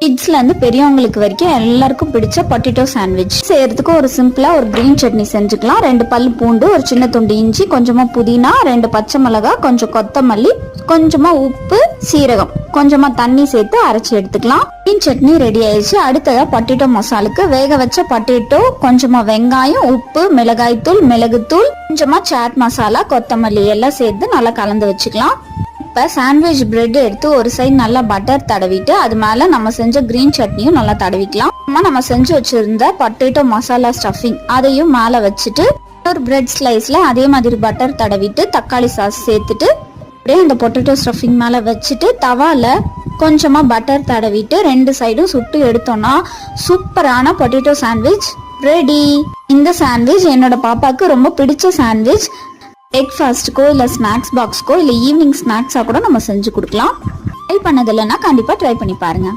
கிட்ஸ்ல இருந்து பெரியவங்களுக்கு வரைக்கும் எல்லாருக்கும் பிடிச்ச பொட்டேட்டோ சாண்ட்விச் செய்யறதுக்கு ஒரு சிம்பிளா ஒரு கிரீன் சட்னி செஞ்சுக்கலாம். 2 பல் பூண்டு, ஒரு சின்ன துண்டு இஞ்சி, கொஞ்சமா புதினா, 2 பச்சை மிளகாய், கொஞ்சம் கொத்தமல்லி, கொஞ்சமா உப்பு, சீரகம், கொஞ்சமா தண்ணி சேர்த்து அரைச்சி எடுத்துக்கலாம். கிரீன் சட்னி ரெடி ஆயிடுச்சு. அடுத்ததா பொட்டேட்டோ மசாலுக்கு வேக வச்ச பொட்டேட்டோ, கொஞ்சமா வெங்காயம், உப்பு, மிளகாய்த்தூள், மிளகுத்தூள், கொஞ்சமா சாட் மசாலா, கொத்தமல்லி எல்லாம் சேர்த்து நல்லா கலந்து வச்சுக்கலாம். இப்ப சாண்ட்விச் பிரெட் எடுத்து ஒரு சைடு நல்லா பட்டர் தடவிட்டு அது மேல நம்ம செஞ்ச கிரீன் சட்னியும் நல்லா தடவிக்கலாம். நம்ம செஞ்சு வச்சிருந்த பொட்டேட்டோ மசாலா ஸ்டஃபிங் அதையும் மேல வச்சுட்டு ஒரு பிரெட் ஸ்லைஸ்ல அதே மாதிரி பட்டர் தடவிட்டு தக்காளி சாஸ் சேர்த்துட்டு அப்படியே அந்த பொட்டேட்டோ ஸ்டஃபிங் மேல வச்சுட்டு தவால கொஞ்சமா பட்டர் தடவிட்டு 2 சைடும் சுட்டு எடுத்தோம்னா சூப்பரான பொட்டேட்டோ சாண்ட்விச் ரெடி. இந்த சாண்ட்விச் என்னோட பாப்பாக்கு ரொம்ப பிடிச்ச சாண்ட்விச். பிரேக்ஃபாஸ்ட்டுக்கோ இல்லை ஸ்நாக்ஸ் பாக்ஸ்க்கோ இல்லை ஈவினிங் ஸ்நாக்ஸாக கூட நம்ம செஞ்சு கொடுக்கலாம். ட்ரை பண்ணது இல்லைன்னா கண்டிப்பாக ட்ரை பண்ணி பாருங்கள்.